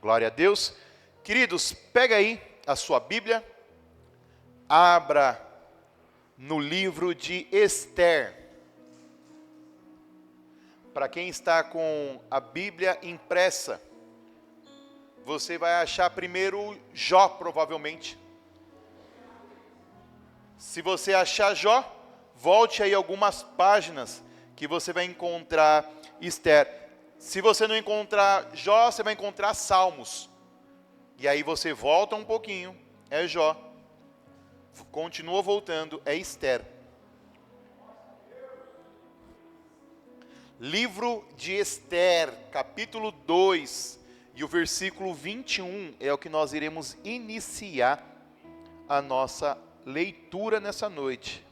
Glória a Deus. Queridos, pega aí a sua Bíblia, abra no livro de Esther. Para quem está com a Bíblia impressa, você vai achar primeiro Jó, provavelmente. Se você achar Jó, volte aí algumas páginas que você vai encontrar Esther. Se você não encontrar Jó, você vai encontrar Salmos. E aí você volta um pouquinho, é Jó. Continua voltando, é Esther. Livro de Esther, capítulo 2, e o versículo 21 é o que nós iremos iniciar a nossa leitura nessa noite.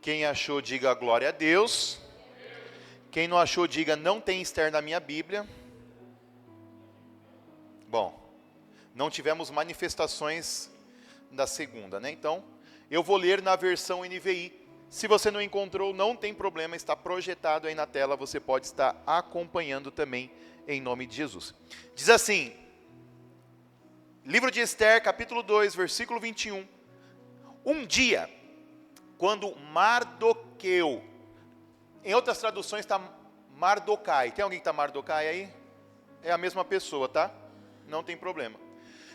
Quem achou, diga glória a Deus. Quem não achou, diga não tem Esther na minha Bíblia. Bom, não tivemos manifestações da segunda, né? Então, eu vou ler na versão NVI. Se você não encontrou, não tem problema, está projetado aí na tela, você pode estar acompanhando também, em nome de Jesus. Diz assim, livro de Esther, capítulo 2, versículo 21. Um dia, quando Mardoqueu, em outras traduções está Mardocai, tem alguém que está Mardocai aí? É a mesma pessoa, tá? Não tem problema.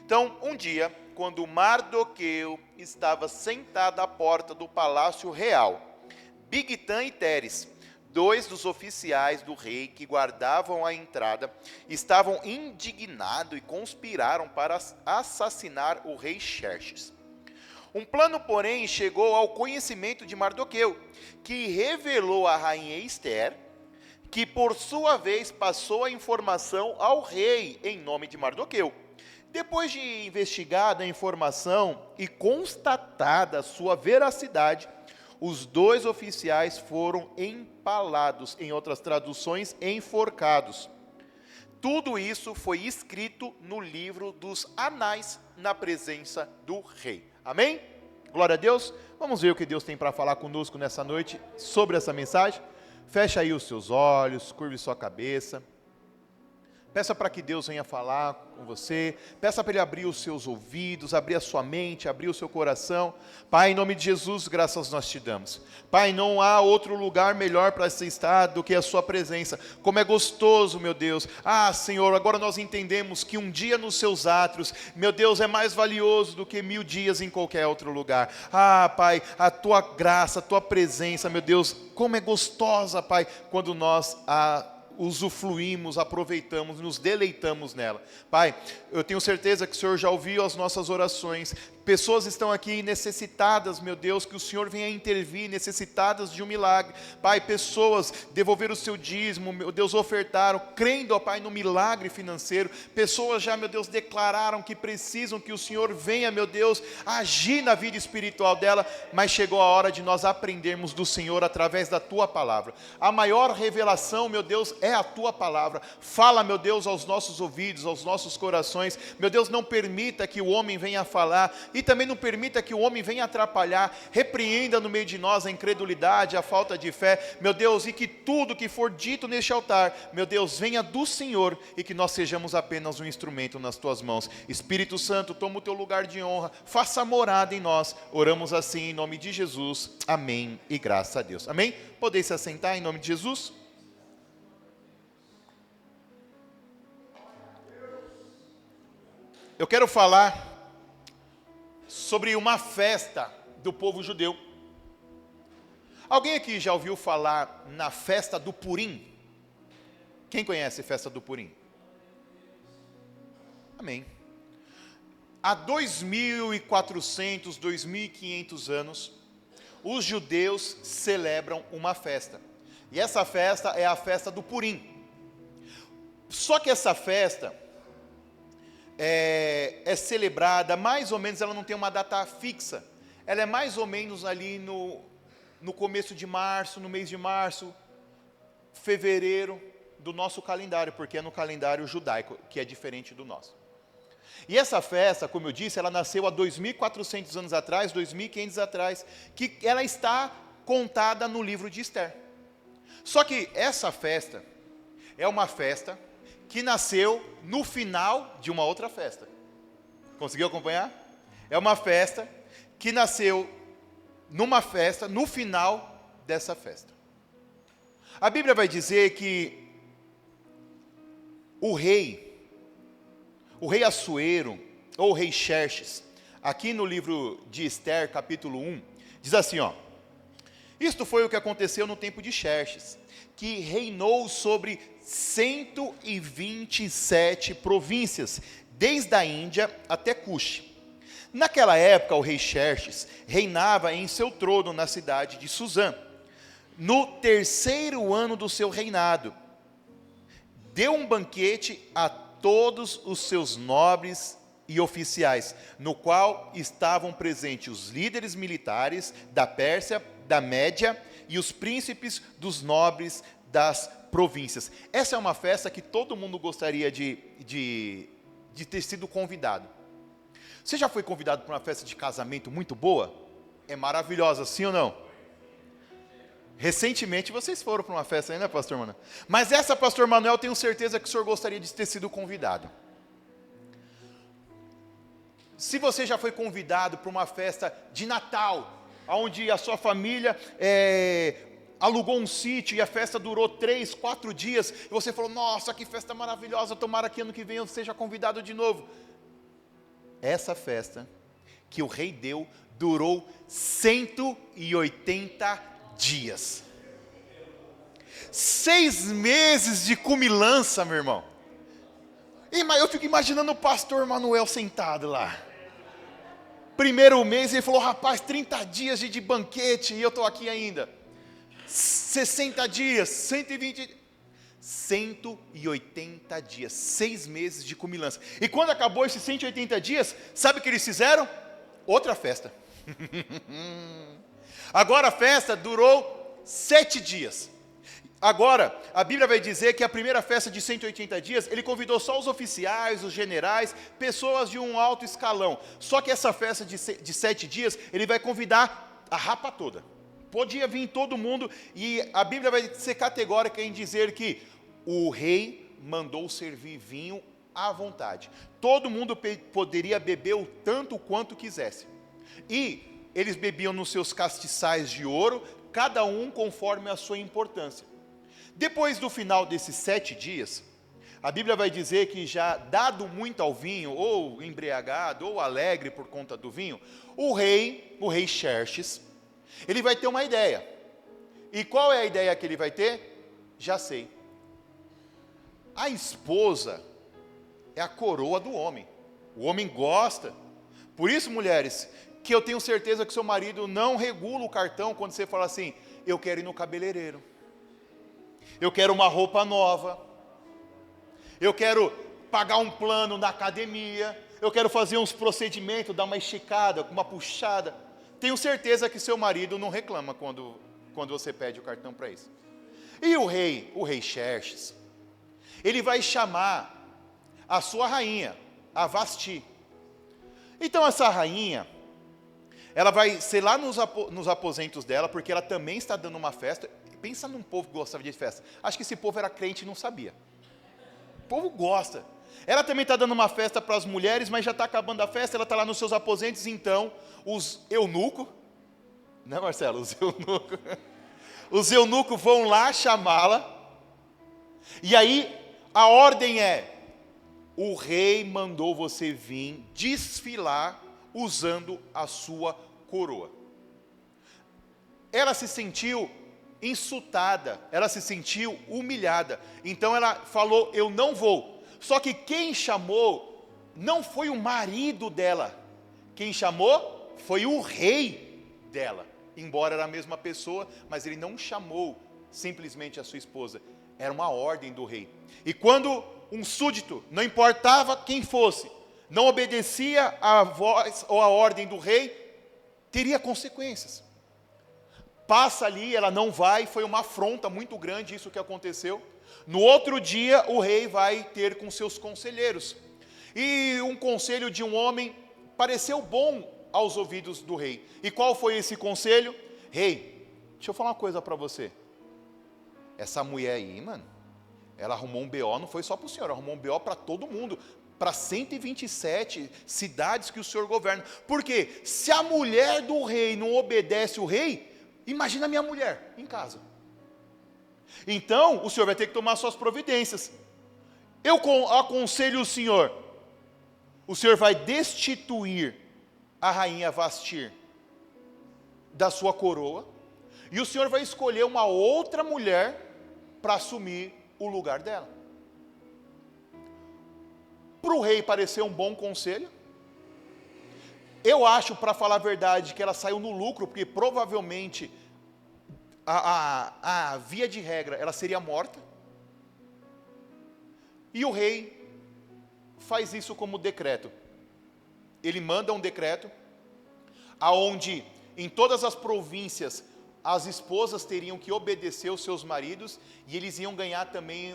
Então, um dia, quando Mardoqueu estava sentado à porta do palácio real, Bigtã e Teres, dois dos oficiais do rei que guardavam a entrada, estavam indignados e conspiraram para assassinar o rei Xerxes. Um plano, porém, chegou ao conhecimento de Mardoqueu, que revelou à rainha Esther, que por sua vez passou a informação ao rei em nome de Mardoqueu. Depois de investigada a informação e constatada sua veracidade, os dois oficiais foram empalados, em outras traduções, enforcados. Tudo isso foi escrito no livro dos Anais, na presença do rei. Amém? Glória a Deus. Vamos ver o que Deus tem para falar conosco nessa noite sobre essa mensagem. Feche aí os seus olhos, curve sua cabeça. Peça para que Deus venha falar com você. Peça para Ele abrir os seus ouvidos, abrir a sua mente, abrir o seu coração. Pai, em nome de Jesus, graças nós te damos. Pai, não há outro lugar melhor para se estar do que a sua presença. Como é gostoso, meu Deus. Ah, Senhor, agora nós entendemos que um dia nos seus átrios, meu Deus, é mais valioso do que 1000 dias em qualquer outro lugar. Ah, Pai, a tua graça, a tua presença, meu Deus, como é gostosa, Pai, quando nós usufruímos, aproveitamos, nos deleitamos nela. Pai, eu tenho certeza que o Senhor já ouviu as nossas orações. Pessoas estão aqui necessitadas, meu Deus, que o Senhor venha intervir, necessitadas de um milagre. Pai, pessoas devolveram o seu dízimo, meu Deus, ofertaram, crendo, ó Pai, no milagre financeiro. Pessoas já, meu Deus, declararam que precisam que o Senhor venha, meu Deus, agir na vida espiritual dela, mas chegou a hora de nós aprendermos do Senhor através da Tua Palavra. A maior revelação, meu Deus, é a Tua Palavra. Fala, meu Deus, aos nossos ouvidos, aos nossos corações. Meu Deus, não permita que o homem venha falar, e também não permita que o homem venha atrapalhar. Repreenda no meio de nós a incredulidade, a falta de fé, meu Deus, e que tudo que for dito neste altar, meu Deus, venha do Senhor, e que nós sejamos apenas um instrumento nas tuas mãos. Espírito Santo, toma o teu lugar de honra, faça morada em nós. Oramos assim em nome de Jesus, amém e graças a Deus. Amém? Podem se assentar em nome de Jesus? Eu quero falar sobre uma festa do povo judeu. Alguém aqui já ouviu falar na festa do Purim? Quem conhece a festa do Purim? Amém. Há 2400, 2500 anos, os judeus celebram uma festa. E essa festa é a festa do Purim. Só que essa festa é celebrada, mais ou menos, ela não tem uma data fixa. Ela é mais ou menos ali no começo de março, no mês de março, fevereiro do nosso calendário, porque é no calendário judaico, que é diferente do nosso. E essa festa, como eu disse, ela nasceu há 2400 anos atrás, 2500 atrás, que ela está contada no livro de Esther. Só que essa festa é uma festa que nasceu no final de uma outra festa. Conseguiu acompanhar? É uma festa que nasceu numa festa, no final dessa festa. A Bíblia vai dizer que o rei Assuero, ou o rei Xerxes, aqui no livro de Esther, capítulo 1, diz assim, ó: isto foi o que aconteceu no tempo de Xerxes, que reinou sobre 127 províncias, desde a Índia até Cush. Naquela época, o rei Xerxes reinava em seu trono na cidade de Suzã. No terceiro ano do seu reinado, deu um banquete a todos os seus nobres e oficiais, no qual estavam presentes os líderes militares da Pérsia, da Média e os príncipes dos nobres das províncias. Essa é uma festa que todo mundo gostaria de ter sido convidado. Você já foi convidado para uma festa de casamento muito boa? É maravilhosa, sim ou não? Recentemente vocês foram para uma festa aí, né, pastor Manuel? Mas essa, pastor Manuel, tenho certeza que o senhor gostaria de ter sido convidado. Se você já foi convidado para uma festa de Natal, onde a sua família alugou um sítio e a festa durou 3, 4 dias, e você falou, nossa, que festa maravilhosa, tomara que ano que vem eu seja convidado de novo. Essa festa que o rei deu durou 180 dias. 6 meses de cumilança, meu irmão. Eu fico imaginando o pastor Manuel sentado lá. Primeiro mês ele falou, rapaz, 30 dias de banquete e eu estou aqui ainda. 60 dias, 180 dias, 6 meses de cumilança. E quando acabou esses 180 dias, sabe o que eles fizeram? Outra festa. Agora a festa durou 7 dias. Agora, a Bíblia vai dizer que a primeira festa de 180 dias, ele convidou só os oficiais, os generais, pessoas de um alto escalão. Só que essa festa de 7 dias, ele vai convidar a rapa toda. Podia vir todo mundo, e a Bíblia vai ser categórica em dizer que o rei mandou servir vinho à vontade. Todo mundo poderia beber o tanto quanto quisesse. E eles bebiam nos seus castiçais de ouro, cada um conforme a sua importância. Depois do final desses 7 dias, a Bíblia vai dizer que já dado muito ao vinho, ou embriagado, ou alegre por conta do vinho, o rei Xerxes, ele vai ter uma ideia. E qual é a ideia que ele vai ter? Já sei. A esposa é a coroa do homem. O homem gosta. Por isso, mulheres, que eu tenho certeza que seu marido não regula o cartão quando você fala assim, eu quero ir no cabeleireiro, eu quero uma roupa nova, eu quero pagar um plano na academia, eu quero fazer uns procedimentos, dar uma esticada, uma puxada. Tenho certeza que seu marido não reclama quando você pede o cartão para isso. E o rei Xerxes, ele vai chamar a sua rainha, a Vasti. Então essa rainha, ela vai ser lá nos aposentos dela, porque ela também está dando uma festa. Pensa num povo que gostava de festa. Acho que esse povo era crente e não sabia. O povo gosta. Ela também está dando uma festa para as mulheres, mas já está acabando a festa, ela está lá nos seus aposentos, então os eunucos, né, Marcelo? Os eunucos vão lá chamá-la, e aí a ordem é, o rei mandou você vir desfilar usando a sua coroa. Ela se sentiu insultada, ela se sentiu humilhada, então ela falou, eu não vou. Só que quem chamou não foi o marido dela, quem chamou foi o rei dela, embora era a mesma pessoa, mas ele não chamou simplesmente a sua esposa, era uma ordem do rei. E quando um súdito, não importava quem fosse, não obedecia à voz ou à ordem do rei, teria consequências. Passa ali, ela não vai, foi uma afronta muito grande isso que aconteceu. No outro dia, o rei vai ter com seus conselheiros. E um conselho de um homem pareceu bom aos ouvidos do rei. E qual foi esse conselho? Rei, deixa eu falar uma coisa para você. essa mulher aí, mano, ela arrumou um BO, não foi só para o senhor, arrumou um BO para todo mundo, para 127 cidades que o senhor governa. Porque se a mulher do rei não obedece o rei, imagina a minha mulher em casa. Então, o senhor vai ter que tomar suas providências. Eu aconselho o senhor vai destituir a rainha Vastir da sua coroa, e o senhor vai escolher uma outra mulher para assumir o lugar dela. Para o rei parecer um bom conselho. Eu acho, para falar a verdade, que ela saiu no lucro, porque provavelmente, a via de regra, ela seria morta. E o rei faz isso como decreto. Ele manda um decreto, aonde em todas as províncias as esposas teriam que obedecer os seus maridos, e eles iam ganhar também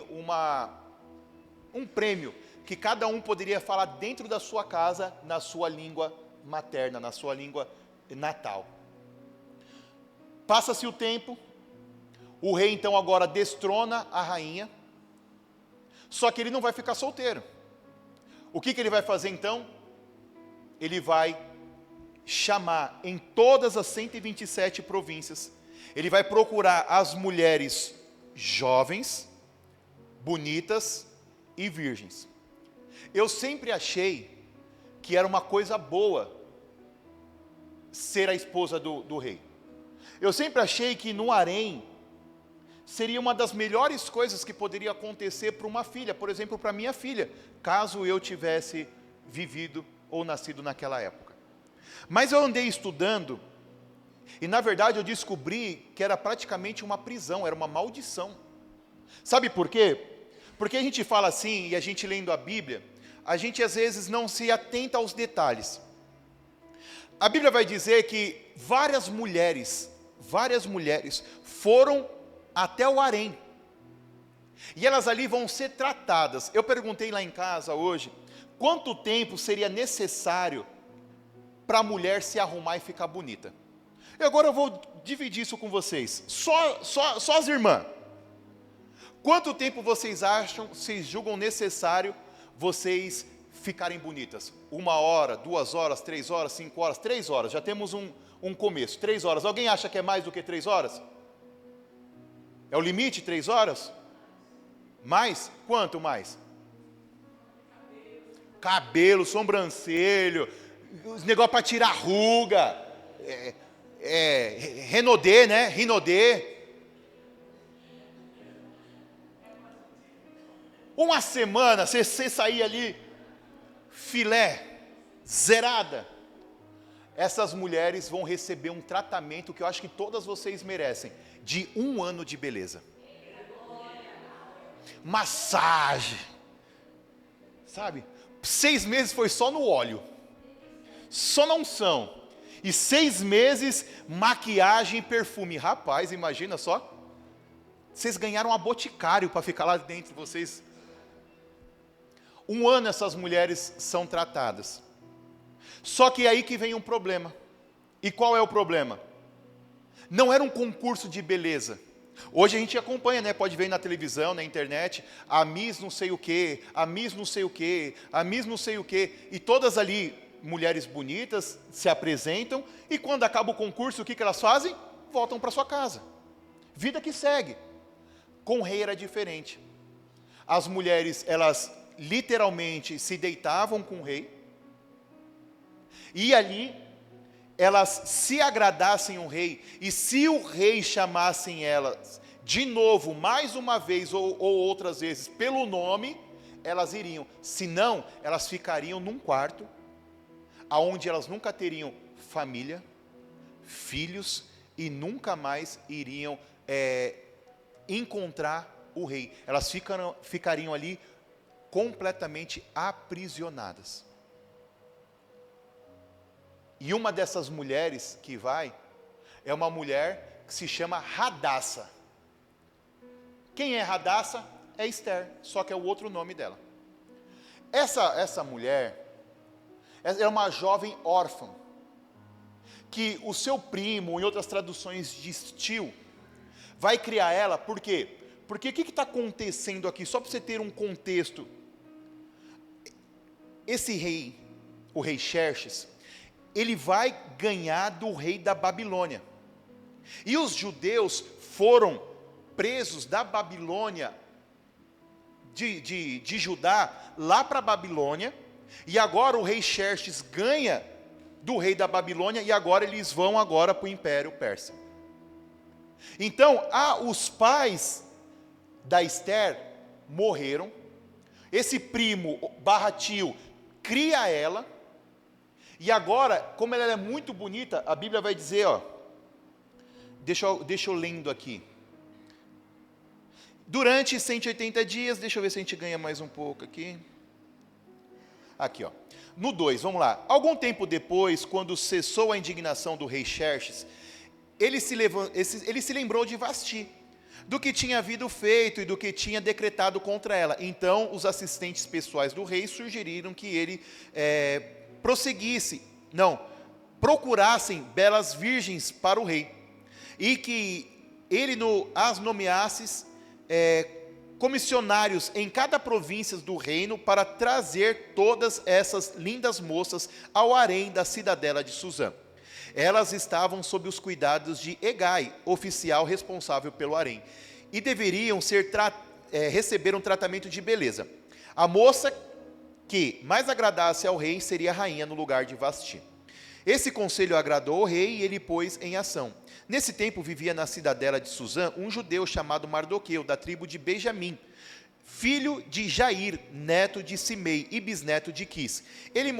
um prêmio, que cada um poderia falar dentro da sua casa, na sua língua materna, na sua língua natal. Passa-se o tempo, o rei então agora destrona a rainha, só que ele não vai ficar solteiro. O que ele vai fazer então? Ele vai chamar em todas as 127 províncias, ele vai procurar as mulheres jovens, bonitas e virgens. Eu sempre achei que era uma coisa boa ser a esposa do rei. Eu sempre achei que no harém seria uma das melhores coisas que poderia acontecer para uma filha, por exemplo, para minha filha, caso eu tivesse vivido ou nascido naquela época. Mas eu andei estudando, e na verdade eu descobri que era praticamente uma prisão, era uma maldição. Sabe por quê? Porque a gente fala assim, e a gente lendo a Bíblia, a gente às vezes não se atenta aos detalhes. A Bíblia vai dizer que várias mulheres foram até o harém, e elas ali vão ser tratadas. Eu perguntei lá em casa hoje, quanto tempo seria necessário para a mulher se arrumar e ficar bonita? E agora eu vou dividir isso com vocês, só as irmãs. Quanto tempo vocês julgam necessário vocês ficarem bonitas? 1 hora, 2 horas, 3 horas, 5 horas, 3 horas, já temos um começo, 3 horas. Alguém acha que é mais do que 3 horas? É o limite, 3 horas? Mais? Quanto mais? Cabelo, sobrancelho, os negócios para tirar ruga, renaudet, né? Rinodê. Uma semana, você sair ali, filé, zerada. Essas mulheres vão receber um tratamento que eu acho que todas vocês merecem, de 1 ano de beleza. Massagem, sabe? 6 meses foi só no óleo, só na unção, e 6 meses maquiagem e perfume. Rapaz, imagina só, vocês ganharam um boticário para ficar lá dentro, vocês. 1 ano essas mulheres são tratadas. Só que é aí que vem um problema. E qual é o problema? Não era um concurso de beleza. Hoje a gente acompanha, né? Pode ver na televisão, na internet, a Miss não sei o quê, a Miss não sei o quê, a Miss não sei o quê. E todas ali, mulheres bonitas, se apresentam, e quando acaba o concurso, o que elas fazem? Voltam para sua casa. Vida que segue. Com o rei era diferente. As mulheres, elas literalmente se deitavam com o rei, e ali elas se agradassem o rei, e se o rei chamassem elas de novo, mais uma vez ou outras vezes pelo nome, elas iriam. Se não, elas ficariam num quarto aonde elas nunca teriam família, filhos, e nunca mais iriam encontrar o rei. Elas ficariam ali completamente aprisionadas. E uma dessas mulheres que vai, é uma mulher que se chama Radassa. Quem é Radassa? É Esther, só que é o outro nome dela. Essa mulher é uma jovem órfã, que o seu primo, em outras traduções de tio, vai criar ela. Por quê? Porque o que está acontecendo aqui? Só para você ter um contexto. Esse rei, o rei Xerxes, ele vai ganhar do rei da Babilônia. E os judeus foram presos da Babilônia, de Judá, lá para a Babilônia. E agora o rei Xerxes ganha do rei da Babilônia, e agora eles vão agora para o Império Persa. Então, os pais da Esther morreram. Esse primo barra tio cria ela. E agora, como ela é muito bonita, a Bíblia vai dizer, ó, deixa eu lendo aqui. Durante 180 dias, deixa eu ver se a gente ganha mais um pouco aqui. Aqui, ó. No 2, vamos lá. Algum tempo depois, quando cessou a indignação do rei Xerxes, ele se lembrou de Vasti, do que tinha havido feito e do que tinha decretado contra ela. Então, os assistentes pessoais do rei sugeriram que ele procurassem belas virgens para o rei, e que ele as nomeasse comissionários em cada província do reino para trazer todas essas lindas moças ao harém da cidadela de Suzã. Elas estavam sob os cuidados de Hegai, oficial responsável pelo harém, e deveriam receber um tratamento de beleza. A moça que mais agradasse ao rei seria rainha no lugar de Vasti. Esse conselho agradou ao rei e ele pôs em ação. Nesse tempo vivia na cidadela de Suzã um judeu chamado Mardoqueu, da tribo de Benjamim, filho de Jair, neto de Simei e bisneto de Quis. Ele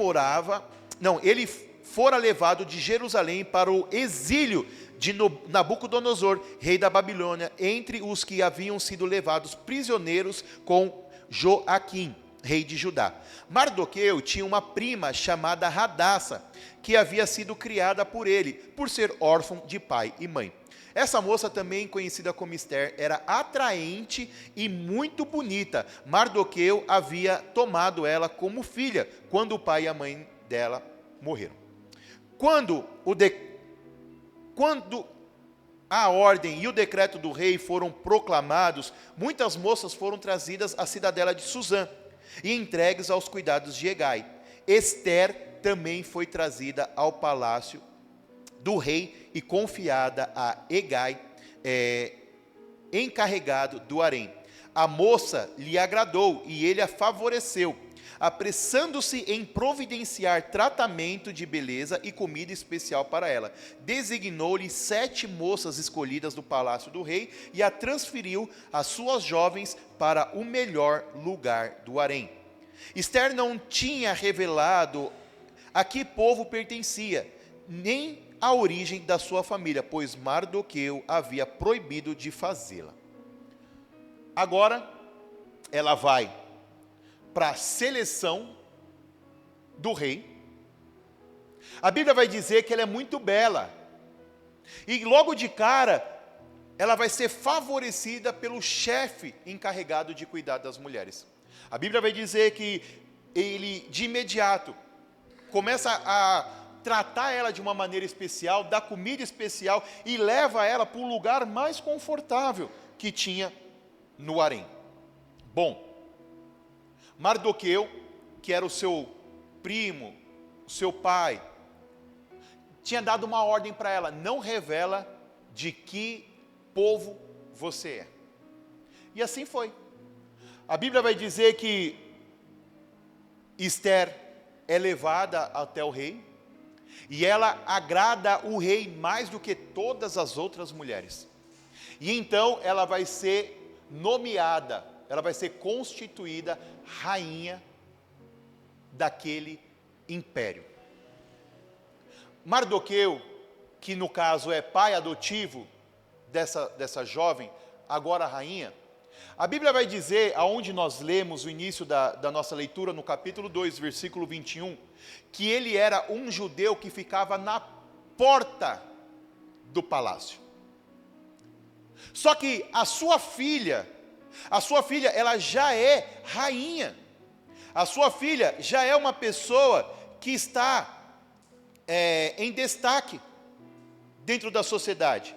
fora levado de Jerusalém para o exílio de Nabucodonosor, rei da Babilônia, entre os que haviam sido levados prisioneiros com Joaquim, rei de Judá. Mardoqueu tinha uma prima chamada Radassa, que havia sido criada por ele, por ser órfão de pai e mãe. Essa moça, também conhecida como Esther, era atraente e muito bonita. Mardoqueu havia tomado ela como filha, quando o pai e a mãe dela morreram. Quando a ordem e o decreto do rei foram proclamados, muitas moças foram trazidas à cidadela de Suzã e entregues aos cuidados de Hegai. Esther também foi trazida ao palácio do rei e confiada a Hegai, encarregado do harém. A moça lhe agradou e ele a favoreceu, apressando-se em providenciar tratamento de beleza e comida especial para ela. Designou-lhe 7 moças escolhidas do palácio do rei e a transferiu as suas jovens para o melhor lugar do harém. Esther não tinha revelado a que povo pertencia, nem a origem da sua família, pois Mardoqueu havia proibido de fazê-la. Agora, ela vai para a seleção do rei. A Bíblia vai dizer que ela é muito bela. E logo de cara, ela vai ser favorecida pelo chefe encarregado de cuidar das mulheres. A Bíblia vai dizer que ele, de imediato, começa a tratar ela de uma maneira especial, dá comida especial e leva ela para o lugar mais confortável que tinha no harém. Bom, Mardoqueu, que era o seu primo, o seu pai, tinha dado uma ordem para ela: não revela de que povo você é. E assim foi. A Bíblia vai dizer que Esther é levada até o rei, e ela agrada o rei mais do que todas as outras mulheres. E então ela vai ser nomeada, ela vai ser constituída rainha daquele império. Mardoqueu, que no caso é pai adotivo dessa jovem, agora rainha, a Bíblia vai dizer, aonde nós lemos o início da nossa leitura, no capítulo 2, versículo 21, que ele era um judeu que ficava na porta do palácio. Só que a sua filha, ela já é rainha. A sua filha já é uma pessoa que está em destaque dentro da sociedade.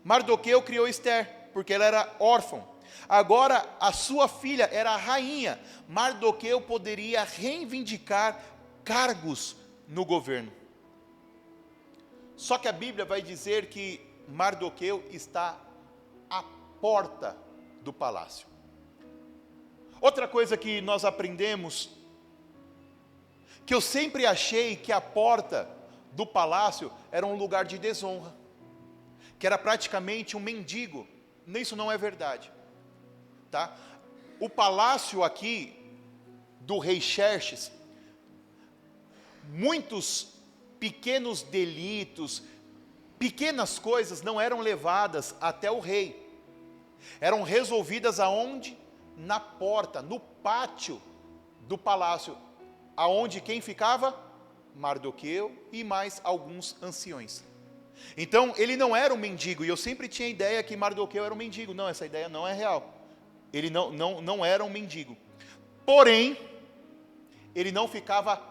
Mardoqueu criou Esther. porque ela era órfã. Agora a sua filha era a rainha. Mardoqueu poderia reivindicar cargos no governo. Só que a Bíblia vai dizer que Mardoqueu está à porta do palácio. Outra coisa que nós aprendemos, que eu sempre achei que a porta do palácio era um lugar de desonra, que era praticamente um mendigo. Isso não é verdade, tá? O palácio aqui do rei Xerxes, muitos pequenos delitos, pequenas coisas não eram levadas até o rei, eram resolvidas aonde? Na porta, no pátio do palácio, aonde quem ficava? Mardoqueu e mais alguns anciões. Então ele não era um mendigo, e eu sempre tinha a ideia que Mardoqueu era um mendigo. Não, essa ideia não é real. Ele não era um mendigo. Porém, ele não ficava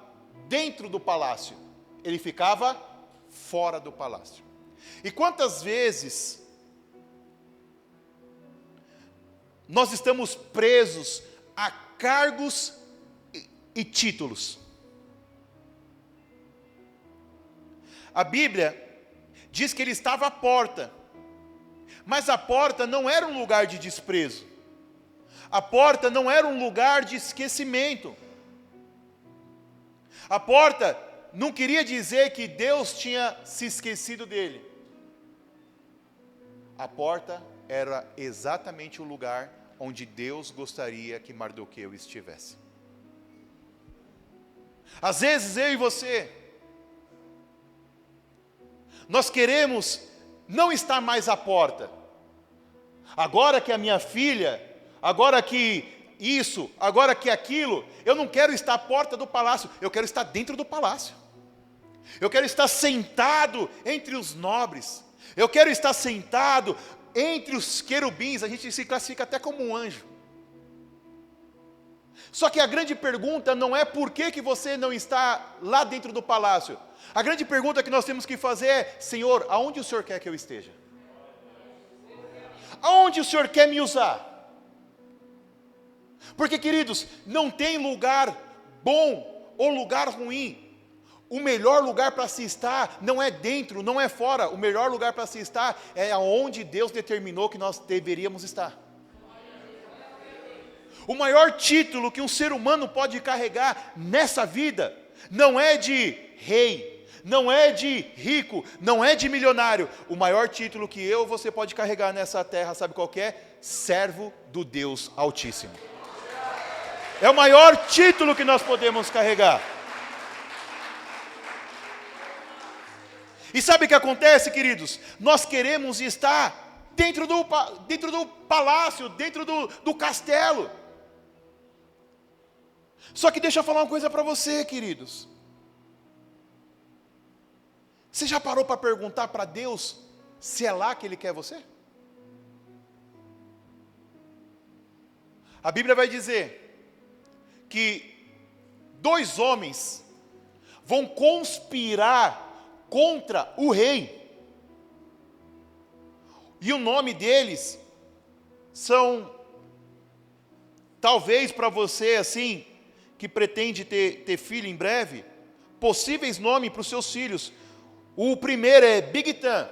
dentro do palácio, ele ficava fora do palácio. E quantas vezes nós estamos presos a cargos e títulos? A Bíblia diz que ele estava à porta, mas a porta não era um lugar de desprezo, a porta não era um lugar de esquecimento, a porta não queria dizer que Deus tinha se esquecido dele. A porta era exatamente o lugar onde Deus gostaria que Mardoqueu estivesse. Às vezes eu e você, nós queremos não estar mais à porta. Agora que a minha filha, agora que isso, agora que aquilo, eu não quero estar à porta do palácio, eu quero estar dentro do palácio. Eu quero estar sentado entre os nobres. Eu quero estar sentado entre os querubins. A gente se classifica até como um anjo. Só que a grande pergunta não é por que você não está lá dentro do palácio. A grande pergunta que nós temos que fazer é: Senhor, aonde o Senhor quer que eu esteja? Aonde o Senhor quer me usar? Porque, queridos, não tem lugar bom ou lugar ruim. O melhor lugar para se estar não é dentro, não é fora. O melhor lugar para se estar é aonde Deus determinou que nós deveríamos estar. O maior título que um ser humano pode carregar nessa vida não é de rei, não é de rico, não é de milionário. O maior título que eu e você pode carregar nessa terra, sabe qual que é? Servo do Deus Altíssimo. É o maior título que nós podemos carregar. E sabe o que acontece, queridos? Nós queremos estar dentro do palácio, dentro do castelo. Só que deixa eu falar uma coisa para você, queridos. Você já parou para perguntar para Deus se é lá que Ele quer você? A Bíblia vai dizer que 2 homens vão conspirar contra o rei. E o nome deles são, talvez para você assim, que pretende ter filho em breve, possíveis nomes para os seus filhos. O primeiro é Bigtan,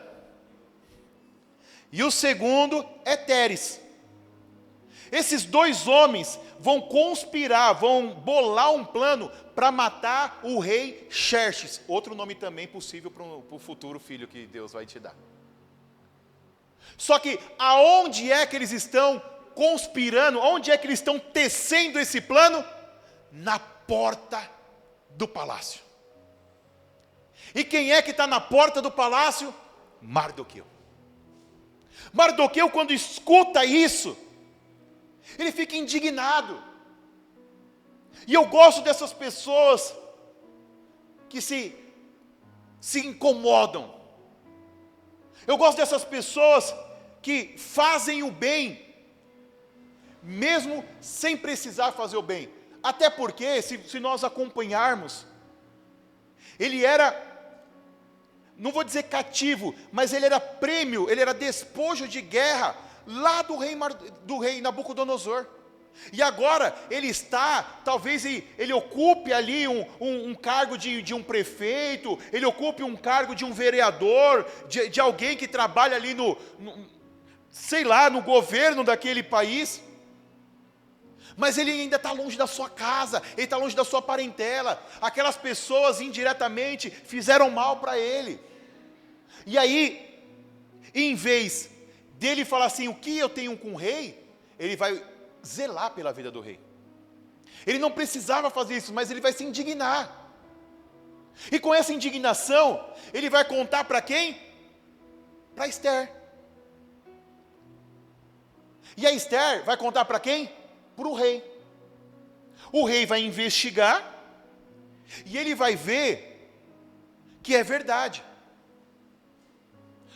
e o segundo é Teres. Esses 2 homens vão conspirar, vão bolar um plano para matar o rei Xerxes, outro nome também possível para o futuro filho que Deus vai te dar. Só que aonde é que eles estão conspirando, onde é que eles estão tecendo esse plano? Na porta do palácio. E quem é que está na porta do palácio? Mardoqueu. Mardoqueu, quando escuta isso, ele fica indignado. E eu gosto dessas pessoas que se incomodam. Eu gosto dessas pessoas que fazem o bem, mesmo sem precisar fazer o bem. Até porque, se nós acompanharmos, ele era, não vou dizer cativo, mas ele era prêmio, ele era despojo de guerra lá do rei Nabucodonosor. E agora ele está, talvez ele ocupe ali um cargo de um prefeito, ele ocupe um cargo de um vereador, de alguém que trabalha ali sei lá, no governo daquele país. Mas ele ainda está longe da sua casa, ele está longe da sua parentela. Aquelas pessoas indiretamente fizeram mal para ele. E aí, em vez dele falar assim, o que eu tenho com o rei, ele vai zelar pela vida do rei. Ele não precisava fazer isso, mas ele vai se indignar. E com essa indignação, ele vai contar para quem? Para Esther. E a Esther vai contar para quem? Para o rei. O rei vai investigar, e ele vai ver que é verdade.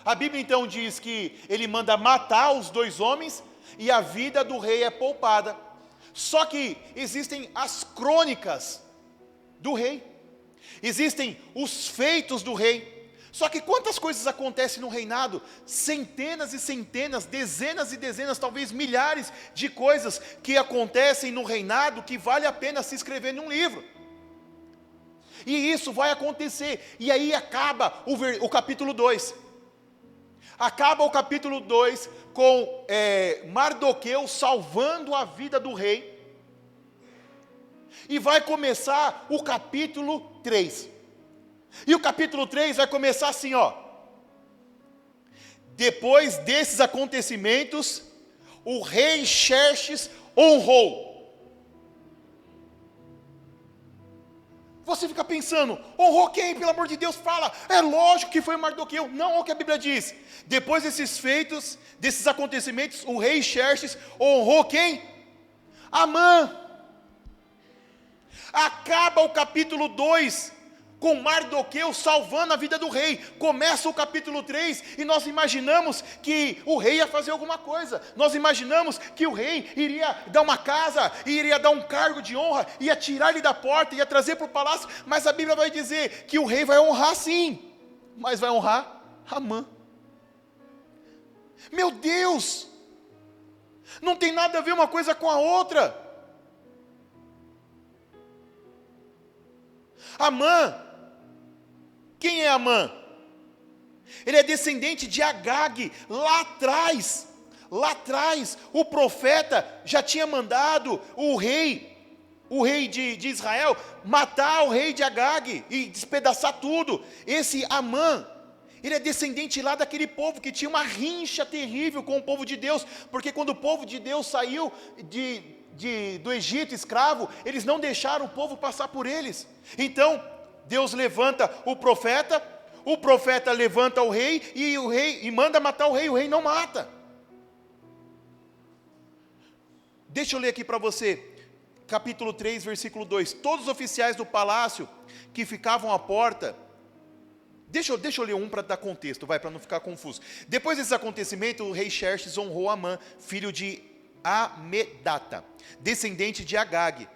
A Bíblia então diz que ele manda matar os 2 homens, e a vida do rei é poupada. Só que existem as crônicas do rei, existem os feitos do rei. Só que quantas coisas acontecem no reinado? Centenas e centenas, dezenas e dezenas, talvez milhares de coisas que acontecem no reinado que vale a pena se escrever num livro. E isso vai acontecer. E aí acaba o capítulo 2. Acaba o capítulo 2 com Mardoqueu salvando a vida do rei. E vai começar o capítulo 3. E o capítulo 3 vai começar assim, ó. Depois desses acontecimentos, o rei Xerxes honrou. Você fica pensando, honrou quem? Pelo amor de Deus, fala. É lógico que foi Mardoqueu. Não é o que a Bíblia diz. Depois desses feitos, desses acontecimentos, o rei Xerxes honrou quem? Amã. Acaba o capítulo 2 com Mardoqueu salvando a vida do rei. Começa o capítulo 3 e nós imaginamos que o rei ia fazer alguma coisa. Nós imaginamos que o rei iria dar uma casa, iria dar um cargo de honra, ia tirar ele da porta, ia trazer para o palácio. Mas a Bíblia vai dizer que o rei vai honrar sim, mas vai honrar Amã. Meu Deus! Não tem nada a ver uma coisa com a outra. Amã, quem é Amã? Ele é descendente de Agag. Lá atrás, o profeta já tinha mandado o rei de Israel, matar o rei de Agag e despedaçar tudo. Esse Amã, ele é descendente lá daquele povo que tinha uma rincha terrível com o povo de Deus, porque quando o povo de Deus saiu do Egito escravo, eles não deixaram o povo passar por eles. Então Deus levanta o profeta levanta o rei e manda matar o rei não mata. Deixa eu ler aqui para você, capítulo 3, versículo 2. Todos os oficiais do palácio que ficavam à porta. Deixa eu ler um para dar contexto, para não ficar confuso. Depois desse acontecimento, o rei Xerxes honrou Amã, filho de Amedata, descendente de Agag,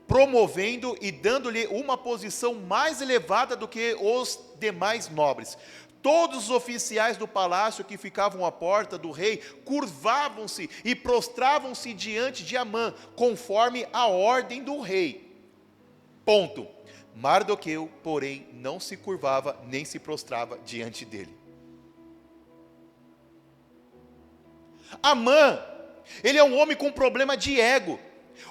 promovendo e dando-lhe uma posição mais elevada do que os demais nobres. Todos os oficiais do palácio que ficavam à porta do rei curvavam-se e prostravam-se diante de Amã, conforme a ordem do rei. Ponto. Mardoqueu, porém, não se curvava nem se prostrava diante dele. Amã, ele é um homem com problema de ego.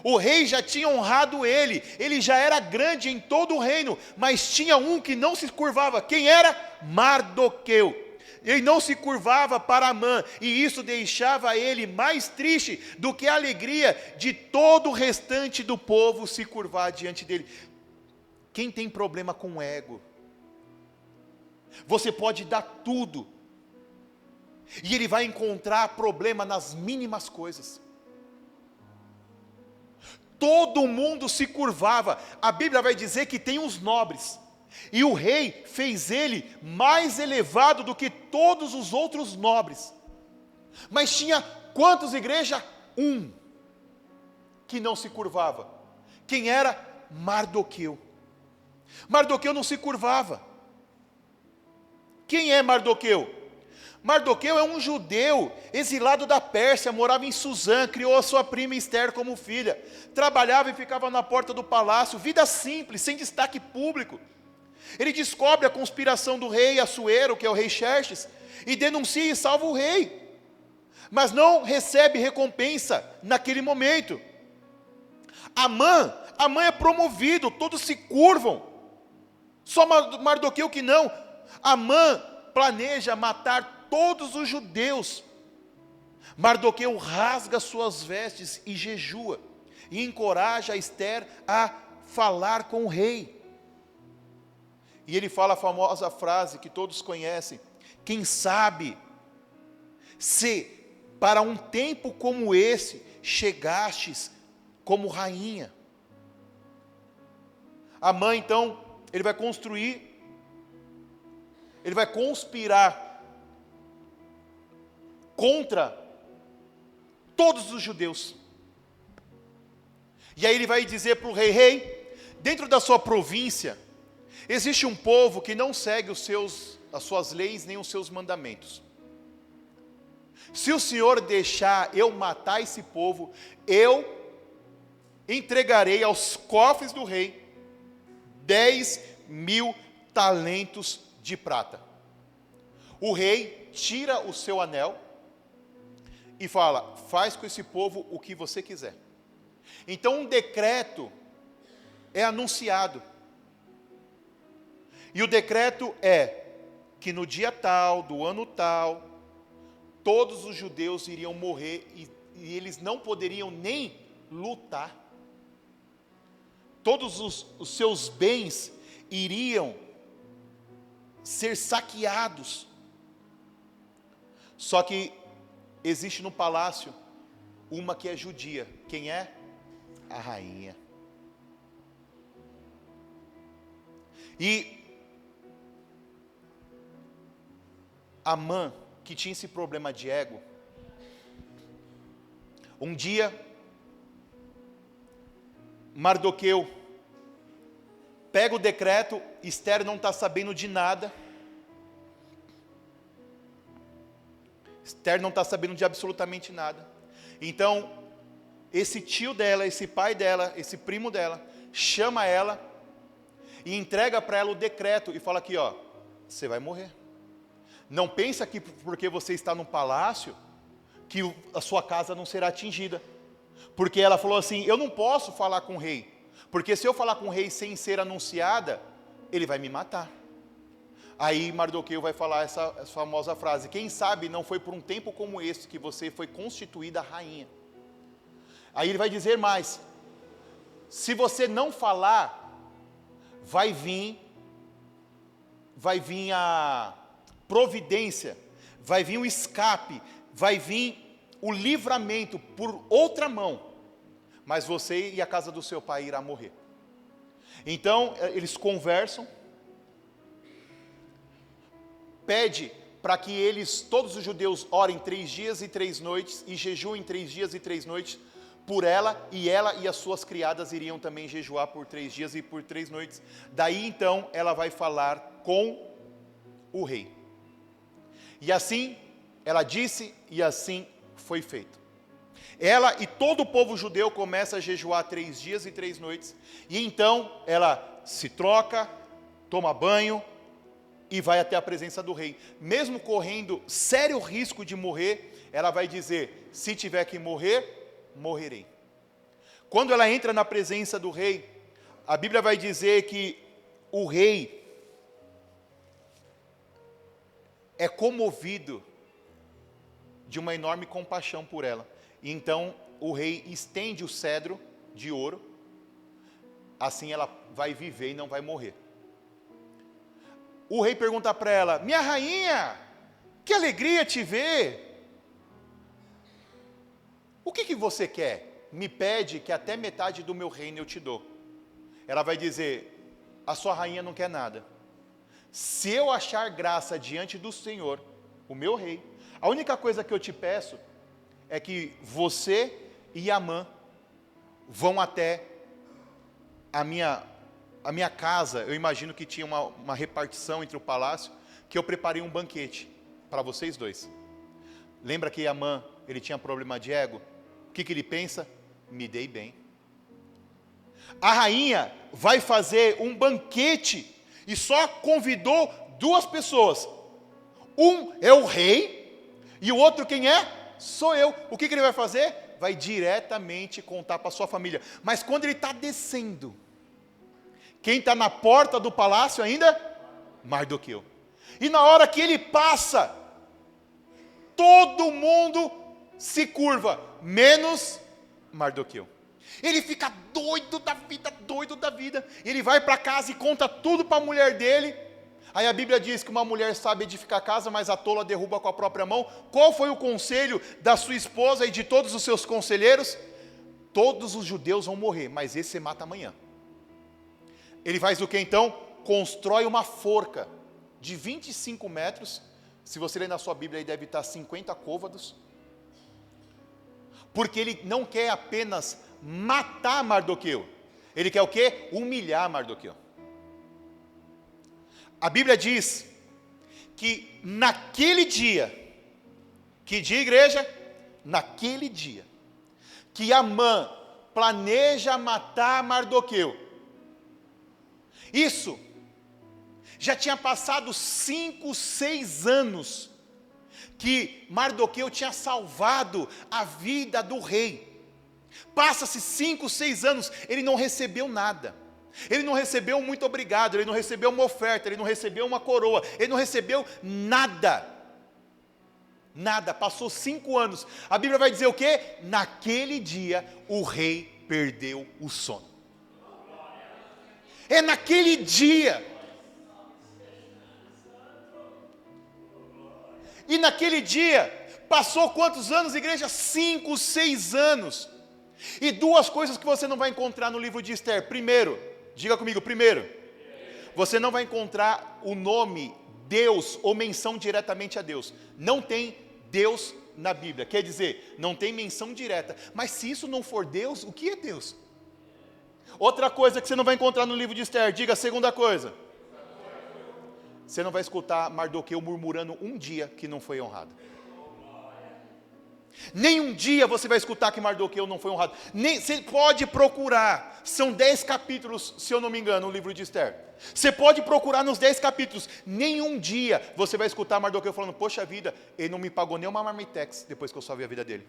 O rei já tinha honrado ele já era grande em todo o reino, mas tinha um que não se curvava. Quem era? Mardoqueu. Ele não se curvava para Amã, e isso deixava ele mais triste do que a alegria de todo o restante do povo se curvar diante dele. Quem tem problema com ego, você pode dar tudo, e ele vai encontrar problema nas mínimas coisas. Todo mundo se curvava. A Bíblia vai dizer que tem os nobres, e o rei fez ele mais elevado do que todos os outros nobres. Mas tinha quantos igreja? Um que não se curvava. Quem era? Mardoqueu. Mardoqueu não se curvava. Quem é Mardoqueu? Mardoqueu é um judeu exilado da Pérsia, morava em Suzã, criou a sua prima Esther como filha, trabalhava e ficava na porta do palácio, vida simples, sem destaque público. Ele descobre a conspiração do rei Assuero, que é o rei Xerxes, e denuncia e salva o rei, mas não recebe recompensa naquele momento. Amã é promovido, todos se curvam, só Mardoqueu que não. Amã planeja matar todos os judeus. Mardoqueu rasga suas vestes e jejua, e encoraja Esther a falar com o rei. E ele fala a famosa frase que todos conhecem: quem sabe, se para um tempo como esse, chegastes como rainha. Amã, então, ele vai conspirar contra todos os judeus. E aí ele vai dizer para o rei: rei, dentro da sua província, existe um povo que não segue as suas leis nem os seus mandamentos. Se o Senhor deixar eu matar esse povo, eu entregarei aos cofres do rei 10.000 talentos de prata. O rei tira o seu anel e fala: faz com esse povo o que você quiser. Então um decreto é anunciado. E o decreto é que no dia tal, do ano tal, todos os judeus iriam morrer e eles não poderiam nem lutar. Todos os seus bens iriam ser saqueados. Só que existe no palácio uma que é judia. Quem é? A rainha. E Amã, que tinha esse problema de ego, um dia Mardoqueu pega o decreto, Esther não está sabendo de nada, Esther não está sabendo de absolutamente nada. Então, esse tio dela, esse pai dela, esse primo dela, chama ela e entrega para ela o decreto e fala aqui, ó, você vai morrer. Não pensa que porque você está no palácio, que a sua casa não será atingida. Porque ela falou assim, eu não posso falar com o rei, porque se eu falar com o rei sem ser anunciada, ele vai me matar. Aí Mardoqueu vai falar essa famosa frase, quem sabe não foi por um tempo como esse que você foi constituída rainha. Aí ele vai dizer mais, se você não falar, vai vir a providência, vai vir o escape, vai vir o livramento por outra mão, mas você e a casa do seu pai irá morrer. Então eles conversam, pede para que todos os judeus orem 3 dias e 3 noites, e jejuem 3 dias e 3 noites por ela e as suas criadas iriam também jejuar por 3 dias e por 3 noites. Daí então ela vai falar com o rei. E assim ela disse e assim foi feito. Ela e todo o povo judeu começa a jejuar 3 dias e 3 noites, e então ela se troca, toma banho, e vai até a presença do rei. Mesmo correndo sério risco de morrer, ela vai dizer, se tiver que morrer, morrerei. Quando ela entra na presença do rei, a Bíblia vai dizer que o rei é comovido de uma enorme compaixão por ela. E então o rei estende o cedro de ouro, assim ela vai viver e não vai morrer. O rei pergunta para ela, minha rainha, que alegria te ver. O que você quer? Me pede que até metade do meu reino eu te dou. Ela vai dizer, a sua rainha não quer nada. Se eu achar graça diante do Senhor, o meu rei, a única coisa que eu te peço é que você e Amã vão até a minha casa. Eu imagino que tinha uma repartição entre o palácio, que eu preparei um banquete. para vocês dois. Lembra que Amã, ele tinha problema de ego? O que ele pensa? Me dei bem. A rainha vai fazer um banquete e só convidou 2 pessoas. Um é o rei e o outro quem é? Sou eu. O que ele vai fazer? Vai diretamente contar para sua família. Mas quando ele está descendo, quem está na porta do palácio ainda? Mardoqueu. E na hora que ele passa, todo mundo se curva, menos Mardoqueu. Ele fica doido da vida. Ele vai para casa e conta tudo para a mulher dele. Aí a Bíblia diz que uma mulher sabe edificar a casa, mas a tola derruba com a própria mão. Qual foi o conselho da sua esposa e de todos os seus conselheiros? Todos os judeus vão morrer, mas esse você mata amanhã. Ele faz o que então? Constrói uma forca de 25 metros. Se você ler na sua Bíblia, aí deve estar 50 côvados. Porque ele não quer apenas matar Mardoqueu. Ele quer o quê? Humilhar Mardoqueu. A Bíblia diz que naquele dia, que dia, igreja? Naquele dia, que Amã planeja matar Mardoqueu. Isso já tinha passado 5, 6 anos que Mardoqueu tinha salvado a vida do rei. Passa-se 5, 6 anos, ele não recebeu nada. Ele não recebeu um muito obrigado, ele não recebeu uma oferta, ele não recebeu uma coroa, ele não recebeu nada. Nada, passou 5 anos. A Bíblia vai dizer o quê? Naquele dia o rei perdeu o sono. É naquele dia. E naquele dia, passou quantos anos, igreja? 5, 6 anos. E 2 coisas que você não vai encontrar no livro de Esther. Primeiro, diga comigo, primeiro, você não vai encontrar o nome Deus ou menção diretamente a Deus. Não tem Deus na Bíblia, quer dizer, não tem menção direta. Mas se isso não for Deus, o que é Deus? Outra coisa que você não vai encontrar no livro de Esther, diga a segunda coisa. Você não vai escutar Mardoqueu murmurando um dia que não foi honrado. Nem um dia você vai escutar que Mardoqueu não foi honrado. Nem, você pode procurar, são 10 capítulos, se eu não me engano, no livro de Esther. Você pode procurar nos 10 capítulos, nenhum dia você vai escutar Mardoqueu falando, poxa vida, ele não me pagou nem uma marmitex depois que eu salvei a vida dele.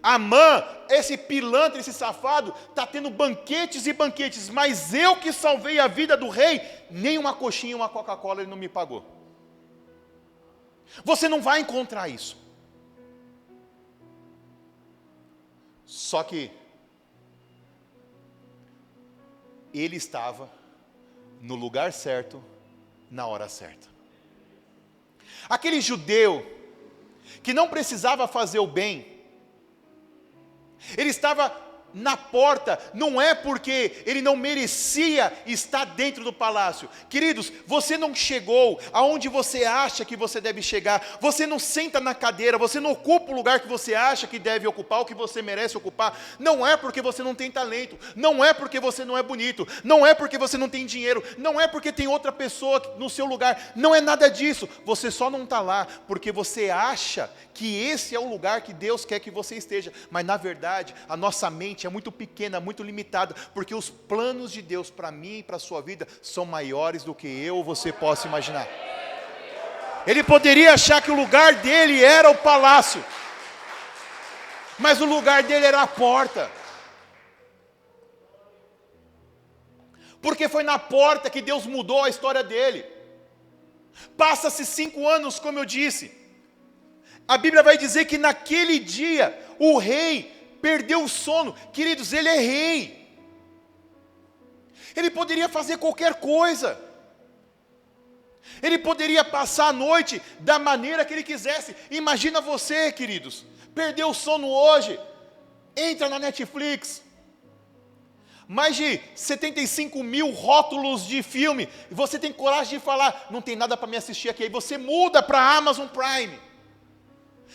Amã, esse pilantra, esse safado, está tendo banquetes e banquetes, mas eu que salvei a vida do rei, nem uma coxinha, uma Coca-Cola ele não me pagou. Você não vai encontrar isso. Só que ele estava no lugar certo, na hora certa. Aquele judeu que não precisava fazer o bem, ele estava na porta, não é porque ele não merecia estar dentro do palácio. Queridos, você não chegou aonde você acha que você deve chegar, você não senta na cadeira, você não ocupa o lugar que você acha que deve ocupar, o que você merece ocupar, não é porque você não tem talento, não é porque você não é bonito, não é porque você não tem dinheiro, não é porque tem outra pessoa no seu lugar, não é nada disso, você só não está lá porque você acha que esse é o lugar que Deus quer que você esteja, mas na verdade, a nossa mente é muito pequena, muito limitada, porque os planos de Deus para mim e para a sua vida são maiores do que eu ou você possa imaginar. Ele poderia achar que o lugar dele era o palácio, mas o lugar dele era a porta, porque foi na porta que Deus mudou a história dele. Passa-se 5 anos, como eu disse, a Bíblia vai dizer que naquele dia o rei perdeu o sono. Queridos, ele é rei. Ele poderia fazer qualquer coisa. Ele poderia passar a noite da maneira que ele quisesse. Imagina você, queridos, perdeu o sono hoje, entra na Netflix, mais de 75 mil rótulos de filme, e você tem coragem de falar, não tem nada para me assistir aqui, aí você muda para a Amazon Prime.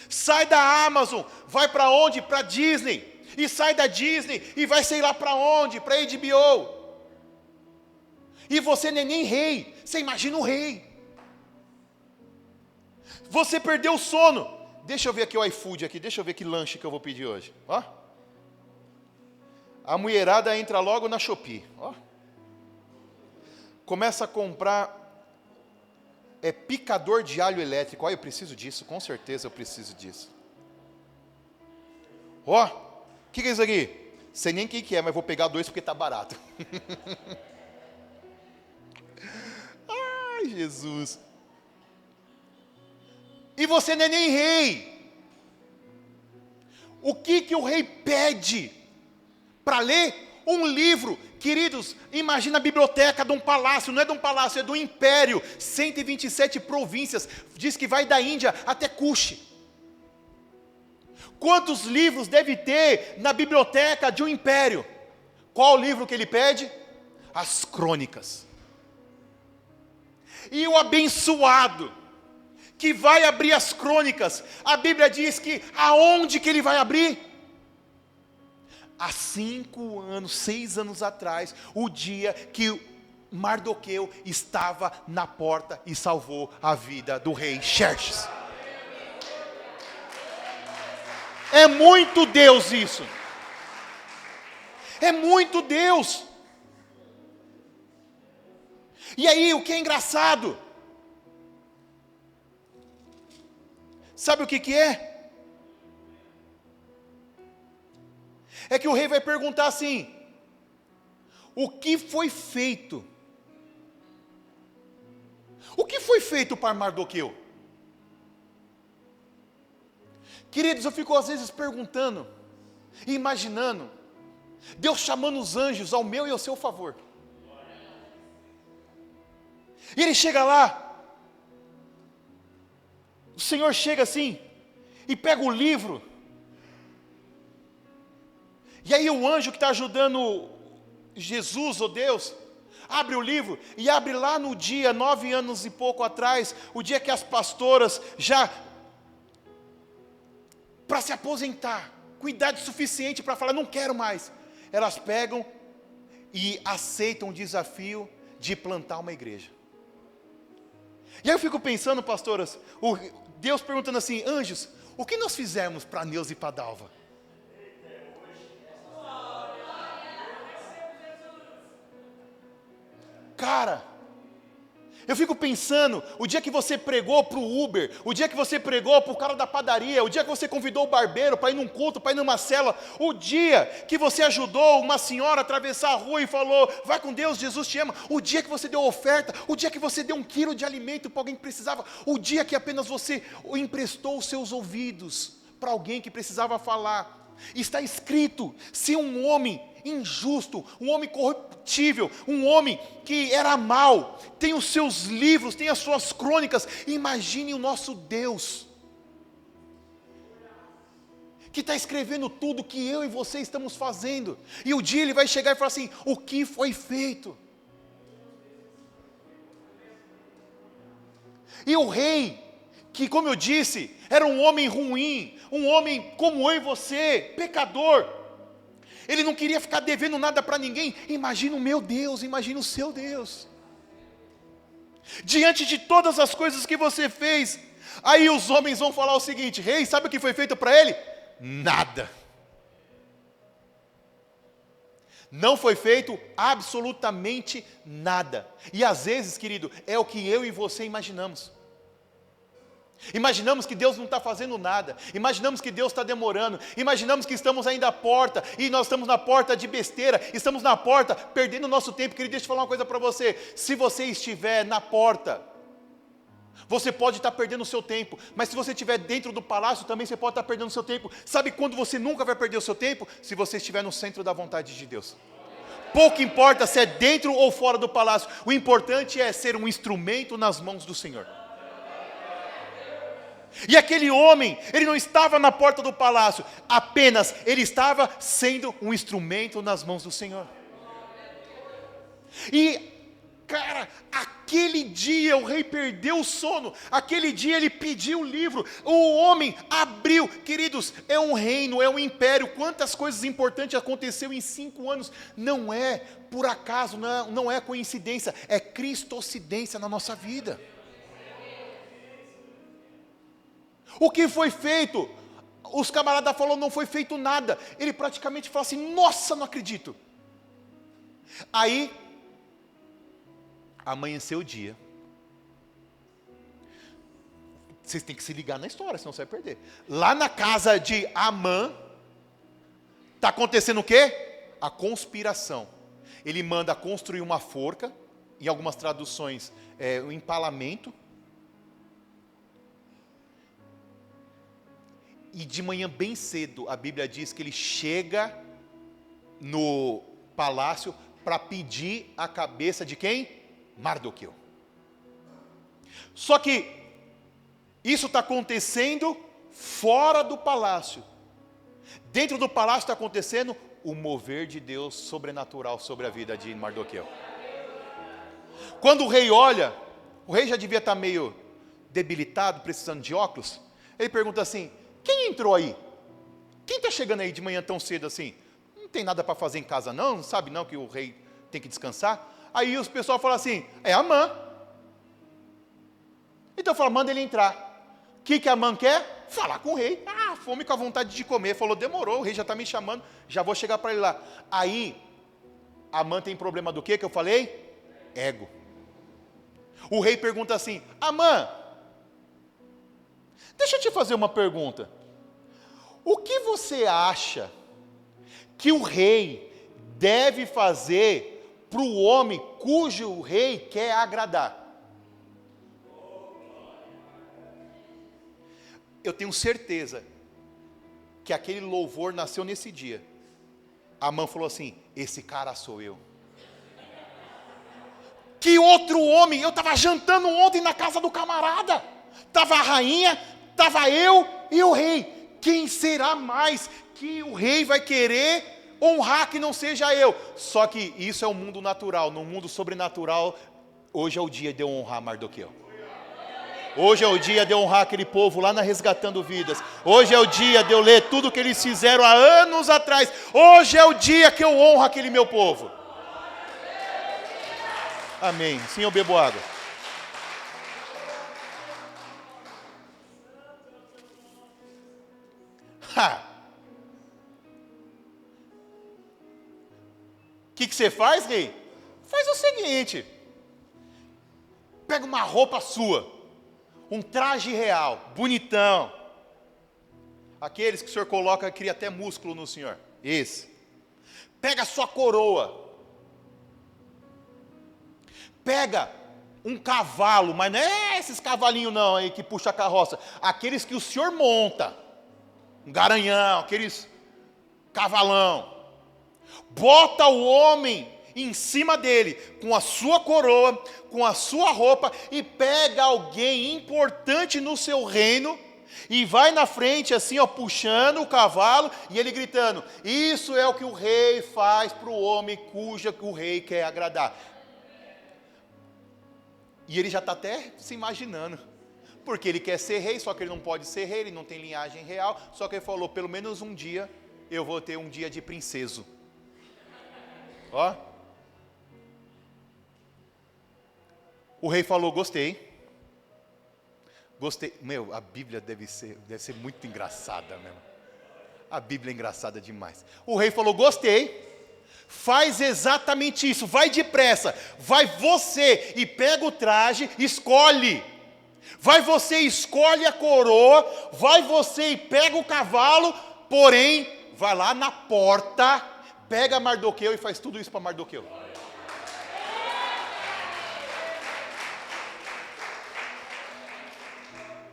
Sai da Amazon, vai para onde? Para Disney. E sai da Disney e vai sei lá para onde? Para HBO. E você não é nem rei, você imagina o rei. Você perdeu o sono. Deixa eu ver aqui o iFood aqui, deixa eu ver que lanche que eu vou pedir hoje. Ó. A mulherada entra logo na Shopee. Ó. Começa a comprar picador de alho elétrico. Ó, eu preciso disso, com certeza eu preciso disso. Ó, o que é isso aqui? Sei nem quem que é, mas vou pegar 2 porque está barato. Ai, Jesus. E você não é nem rei. O que o rei pede para ler? Um livro. Queridos, imagina a biblioteca de um palácio, não é de um palácio, é do império, 127 províncias, diz que vai da Índia até Cuxi. Quantos livros deve ter na biblioteca de um império? Qual o livro que ele pede? As crônicas. E o abençoado, que vai abrir as crônicas, a Bíblia diz que aonde que ele vai abrir? Há 6 anos atrás, o dia que Mardoqueu estava na porta e salvou a vida do rei Xerxes. É muito Deus isso. É muito Deus. E aí, o que é engraçado? Sabe o que é? É que o rei vai perguntar assim: o que foi feito? O que foi feito para Mardoqueu? Queridos, eu fico às vezes perguntando, imaginando, Deus chamando os anjos ao meu e ao seu favor. E ele chega lá, o Senhor chega assim, e pega o livro, e aí o anjo que está ajudando Jesus, Deus, abre o livro, e abre lá no dia, 9 anos e pouco atrás, o dia que as pastoras já, para se aposentar, com idade suficiente para falar, não quero mais, elas pegam e aceitam o desafio de plantar uma igreja. E aí eu fico pensando, pastoras, Deus perguntando assim, anjos, o que nós fizemos para Neuza e para Dalva? Cara, eu fico pensando, o dia que você pregou para o Uber, o dia que você pregou para o cara da padaria, o dia que você convidou o barbeiro para ir num culto, para ir numa célula, o dia que você ajudou uma senhora a atravessar a rua e falou, vai com Deus, Jesus te ama, o dia que você deu oferta, o dia que você deu 1 quilo de alimento para alguém que precisava, o dia que apenas você emprestou os seus ouvidos para alguém que precisava falar. Está escrito, se um homem injusto, um homem corruptível, um homem que era mau, tem os seus livros, tem as suas crônicas, imagine o nosso Deus, que está escrevendo tudo que eu e você estamos fazendo, e o dia ele vai chegar e falar assim, o que foi feito? E o rei, que como eu disse, era um homem ruim, um homem como eu e você, pecador, ele não queria ficar devendo nada para ninguém. Imagina o meu Deus, imagina o seu Deus, diante de todas as coisas que você fez, aí os homens vão falar o seguinte, rei, sabe o que foi feito para ele? Nada, não foi feito absolutamente nada, e às vezes, querido, é o que eu e você imaginamos. Imaginamos que Deus não está fazendo nada, imaginamos que Deus está demorando, imaginamos que estamos ainda à porta, e nós estamos na porta de besteira, estamos na porta, perdendo o nosso tempo. Querido, deixa eu falar uma coisa para você, se você estiver na porta, você pode estar perdendo o seu tempo, mas se você estiver dentro do palácio, também você pode estar perdendo o seu tempo. Sabe quando você nunca vai perder o seu tempo? Se você estiver no centro da vontade de Deus. Pouco importa se é dentro ou fora do palácio, o importante é ser um instrumento nas mãos do Senhor. E aquele homem, ele não estava na porta do palácio, apenas ele estava sendo um instrumento nas mãos do Senhor. E, cara, aquele dia o rei perdeu o sono, aquele dia ele pediu o livro, o homem abriu, queridos, é um reino, é um império, quantas coisas importantes aconteceu em 5 anos, não é por acaso, não é coincidência, é cristocidência na nossa vida. O que foi feito? Os camaradas falaram, não foi feito nada. Ele praticamente falou assim, nossa, não acredito. Aí, amanheceu o dia. Vocês têm que se ligar na história, senão você vai perder. Lá na casa de Amã, está acontecendo o quê? A conspiração. Ele manda construir uma forca, em algumas traduções, um empalamento. E de manhã bem cedo, a Bíblia diz que ele chega no palácio para pedir a cabeça de quem? Mardoqueu. Só que isso está acontecendo fora do palácio. Dentro do palácio está acontecendo o mover de Deus sobrenatural sobre a vida de Mardoqueu. Quando o rei olha, o rei já devia estar meio debilitado, precisando de óculos. Ele pergunta assim, quem entrou aí? Quem está chegando aí de manhã tão cedo assim? Não tem nada para fazer em casa não? Não sabe não que o rei tem que descansar? Aí os pessoal falam assim, é Amã. Então fala, manda ele entrar. O que Amã quer? Falar com o rei. Ah, fome com a vontade de comer. Falou, demorou, o rei já está me chamando, já vou chegar para ele lá. Aí, Amã tem problema do que eu falei? Ego. O rei pergunta assim, Amã, deixa eu te fazer uma pergunta. O que você acha que o rei deve fazer para o homem cujo rei quer agradar? Eu tenho certeza que aquele louvor nasceu nesse dia. Amã falou assim, esse cara sou eu. Que outro homem? Eu estava jantando ontem na casa do camarada. Estava a rainha, estava eu e o rei. Quem será mais que o rei vai querer honrar que não seja eu? Só que isso é o mundo natural. No mundo sobrenatural, hoje é o dia de eu honrar Mardoqueu. Hoje é o dia de eu honrar aquele povo lá na Resgatando Vidas. Hoje é o dia de eu ler tudo que eles fizeram há anos atrás. Hoje é o dia que eu honro aquele meu povo. Amém. Sim, eu bebo água. O que você faz, rei? Faz o seguinte. Pega uma roupa sua. Um traje real, bonitão. Aqueles que o senhor coloca, cria até músculo no senhor. Esse. Pega a sua coroa. Pega um cavalo, mas não é esses cavalinhos não aí que puxa a carroça. Aqueles que o senhor monta. Um garanhão, aqueles cavalão. Bota o homem em cima dele, com a sua coroa, com a sua roupa, e pega alguém importante no seu reino, e vai na frente assim, ó, puxando o cavalo, e ele gritando, isso é o que o rei faz para o homem cuja o rei quer agradar. E ele já está até se imaginando, porque ele quer ser rei, só que ele não pode ser rei, ele não tem linhagem real, só que ele falou, pelo menos um dia, eu vou ter um dia de princeso. Ó. O rei falou, gostei. Gostei. Meu, a Bíblia deve ser muito engraçada mesmo. A Bíblia é engraçada demais. O rei falou, gostei. Faz exatamente isso. Vai depressa. Vai você e pega o traje, escolhe. Vai você e escolhe a coroa. Vai você e pega o cavalo. Porém, vai lá na porta, pega Mardoqueu e faz tudo isso para Mardoqueu.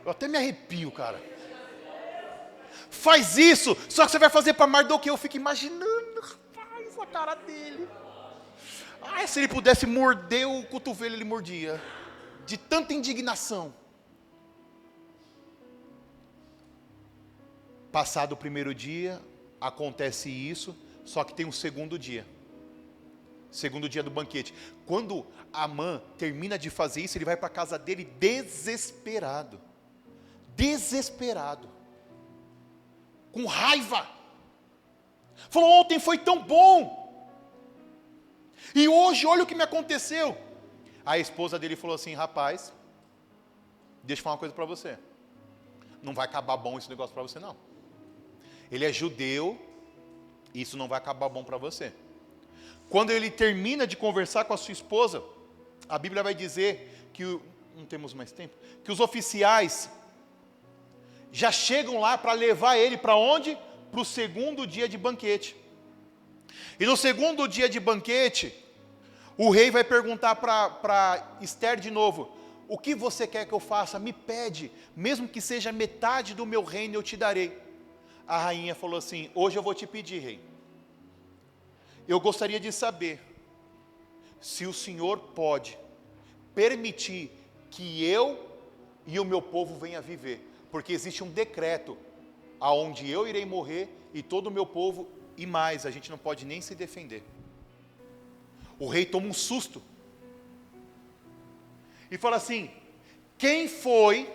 Eu até me arrepio, cara. Faz isso, só que você vai fazer para Mardoqueu. Eu fico imaginando, rapaz, a cara dele. Ah, se ele pudesse morder o cotovelo, ele mordia. De tanta indignação. Passado o primeiro dia, acontece isso, só que tem um segundo dia. Segundo dia do banquete. Quando Amã termina de fazer isso, ele vai para a casa dele desesperado. Desesperado, com raiva, falou, ontem foi tão bom, e hoje olha o que me aconteceu. A esposa dele falou assim, rapaz, deixa eu falar uma coisa para você, não vai acabar bom esse negócio para você não. Ele é judeu, isso não vai acabar bom para você. Quando ele termina de conversar com a sua esposa, a Bíblia vai dizer que, não temos mais tempo, que os oficiais já chegam lá para levar ele para onde? Para o segundo dia de banquete. E no segundo dia de banquete, o rei vai perguntar para Esther de novo: o que você quer que eu faça? Me pede, mesmo que seja metade do meu reino eu te darei. A rainha falou assim: hoje eu vou te pedir, rei. Eu gostaria de saber se o senhor pode permitir que eu e o meu povo venha viver, porque existe um decreto aonde eu irei morrer e todo o meu povo, e mais, a gente não pode nem se defender. O rei toma um susto e fala assim: quem foi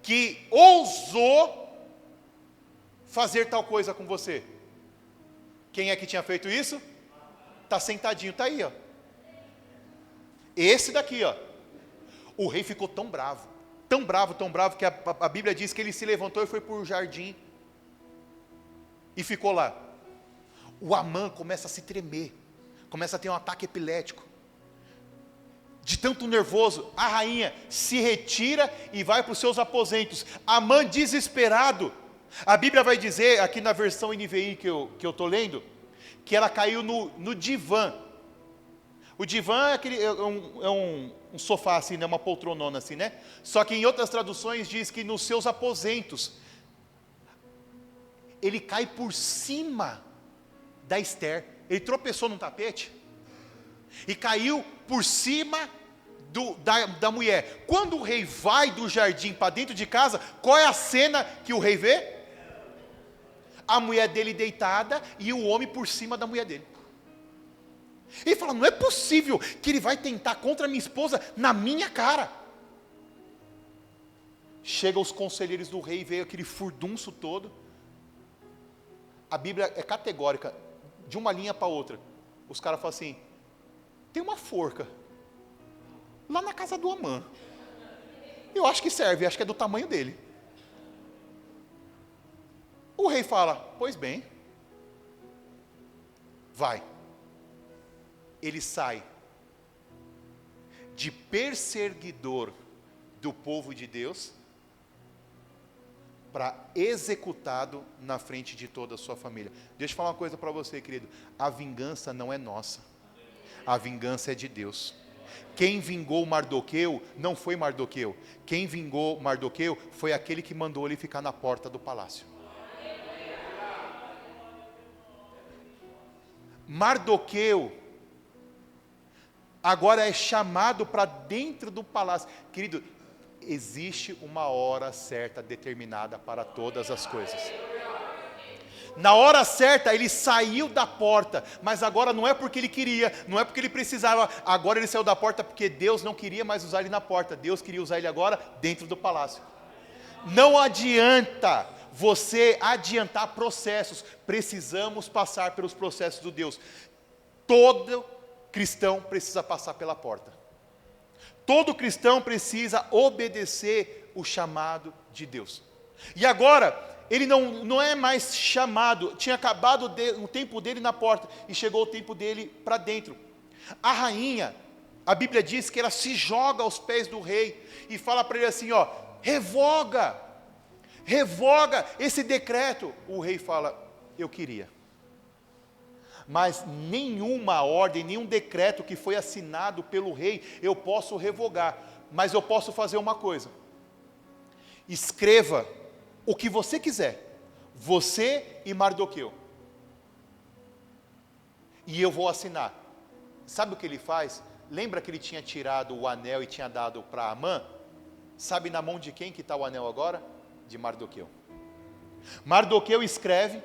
que ousou fazer tal coisa com você? Quem é que tinha feito isso? Está sentadinho, está aí, ó. Esse daqui, ó. O rei ficou tão bravo, que a Bíblia diz que ele se levantou e foi para o jardim e ficou lá. O Amã começa a se tremer, começa a ter um ataque epilético. De tanto nervoso, a rainha se retira e vai para os seus aposentos. Amã desesperado. A Bíblia vai dizer, aqui na versão NVI que eu estou lendo, que ela caiu no divã. O divã é um sofá assim, né, uma poltronona assim, né? Só que em outras traduções diz que nos seus aposentos. Ele cai por cima da Esther. Ele tropeçou num tapete e caiu por cima da mulher. Quando o rei vai do jardim para dentro de casa, qual é a cena que o rei vê? A mulher dele deitada e o homem por cima da mulher dele. Ele fala: não é possível que ele vai tentar contra minha esposa na minha cara. Chega os conselheiros do rei, veio aquele furdunço todo. A Bíblia é categórica, de uma linha para outra. Os caras falam assim: tem uma forca lá na casa do Amã. Eu acho que serve, acho que é do tamanho dele. O rei fala: pois bem, vai. Ele sai de perseguidor do povo de Deus para executado na frente de toda a sua família. Deixa eu falar uma coisa para você, querido. A vingança não é nossa. A vingança é de Deus. Quem vingou Mardoqueu não foi Mardoqueu. Quem vingou Mardoqueu foi aquele que mandou ele ficar na porta do palácio. Mardoqueu agora é chamado para dentro do palácio. Querido, existe uma hora certa determinada para todas as coisas. Na hora certa ele saiu da porta, mas agora não é porque ele queria, não é porque ele precisava, agora ele saiu da porta porque Deus não queria mais usar ele na porta, Deus queria usar ele agora dentro do palácio. Não adianta você adiantar processos, precisamos passar pelos processos de Deus. Todo cristão precisa passar pela porta. Todo cristão precisa obedecer o chamado de Deus. E agora, ele não é mais chamado, tinha acabado o tempo dele na porta, e chegou o tempo dele para dentro. A rainha, a Bíblia diz que ela se joga aos pés do rei, e fala para ele assim, ó: revoga esse decreto. O rei fala: eu queria. Mas nenhuma ordem, nenhum decreto que foi assinado pelo rei, eu posso revogar. Mas eu posso fazer uma coisa: escreva o que você quiser, você e Mardoqueu, e eu vou assinar. Sabe o que ele faz? Lembra que ele tinha tirado o anel e tinha dado para Amã? Sabe na mão de quem que está o anel agora? De Mardoqueu. Mardoqueu escreve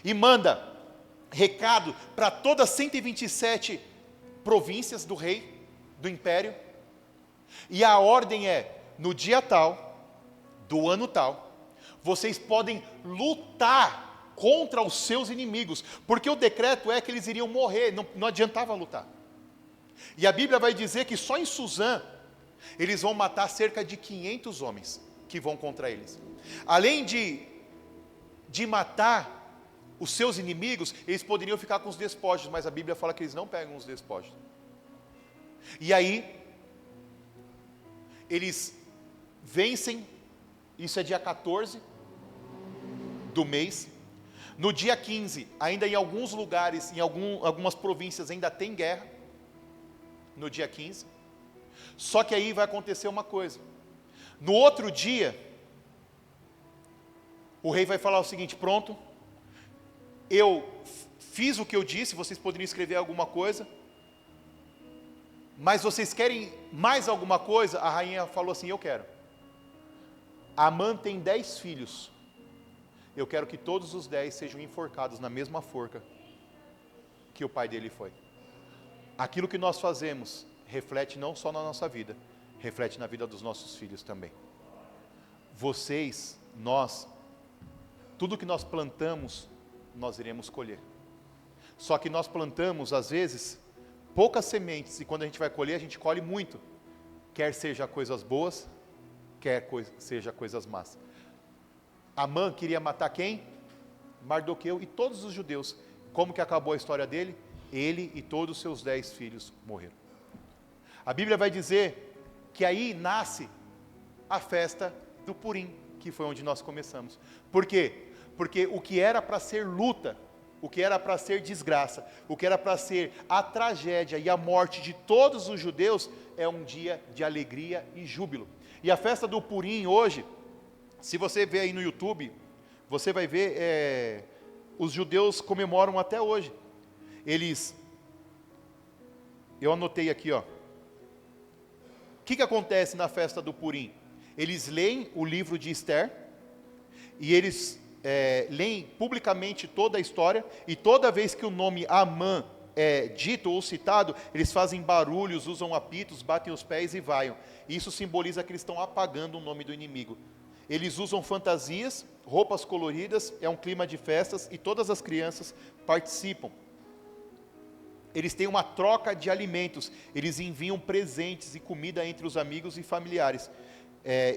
e manda recado para todas 127 províncias do rei, do império, e a ordem é: no dia tal, do ano tal, vocês podem lutar contra os seus inimigos, porque o decreto é que eles iriam morrer, não adiantava lutar. E a Bíblia vai dizer que só em Suzã, eles vão matar cerca de 500 homens. que vão contra eles. Além de matar os seus inimigos, eles poderiam ficar com os despojos, mas a Bíblia fala que eles não pegam os despojos. E aí, eles vencem, isso é dia 14 do mês. No dia 15, ainda em alguns lugares, em algumas províncias ainda tem guerra, no dia 15. Só que aí vai acontecer uma coisa. No outro dia, o rei vai falar o seguinte: pronto, eu fiz o que eu disse, vocês poderiam escrever alguma coisa, mas vocês querem mais alguma coisa? A rainha falou assim: eu quero. Amã tem 10 filhos, eu quero que todos os 10 sejam enforcados na mesma forca que o pai dele foi. Aquilo que nós fazemos reflete não só na nossa vida, reflete na vida dos nossos filhos também. Vocês, nós, tudo que nós plantamos, nós iremos colher. Só que nós plantamos, às vezes, poucas sementes, e quando a gente vai colher, a gente colhe muito. Quer seja coisas boas, quer seja coisas más. Amã queria matar quem? Mardoqueu e todos os judeus. Como que acabou a história dele? Ele e todos os seus 10 filhos morreram. A Bíblia vai dizer que aí nasce a festa do Purim, que foi onde nós começamos. Por quê? Porque o que era para ser luta, o que era para ser desgraça, o que era para ser a tragédia e a morte de todos os judeus, é um dia de alegria e júbilo. E a festa do Purim hoje, se você ver aí no YouTube, você vai ver, os judeus comemoram até hoje. Eu anotei aqui, ó. O que acontece na festa do Purim? Eles leem o livro de Esther, e eles leem publicamente toda a história, e toda vez que o nome Amã é dito ou citado, eles fazem barulhos, usam apitos, batem os pés e vaiam. Isso simboliza que eles estão apagando o nome do inimigo. Eles usam fantasias, roupas coloridas, é um clima de festas, e todas as crianças participam. Eles têm uma troca de alimentos, eles enviam presentes e comida entre os amigos e familiares.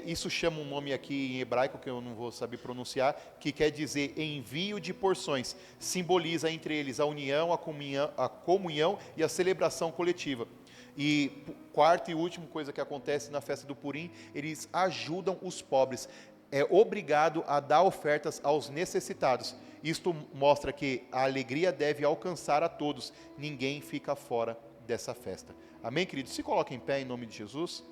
Isso chama um nome aqui em hebraico, que eu não vou saber pronunciar, que quer dizer envio de porções. Simboliza entre eles a união, a comunhão e a celebração coletiva. E quarta e última coisa que acontece na festa do Purim, eles ajudam os pobres. É obrigado a dar ofertas aos necessitados. Isto mostra que a alegria deve alcançar a todos. Ninguém fica fora dessa festa. Amém, queridos? Se coloquem em pé em nome de Jesus.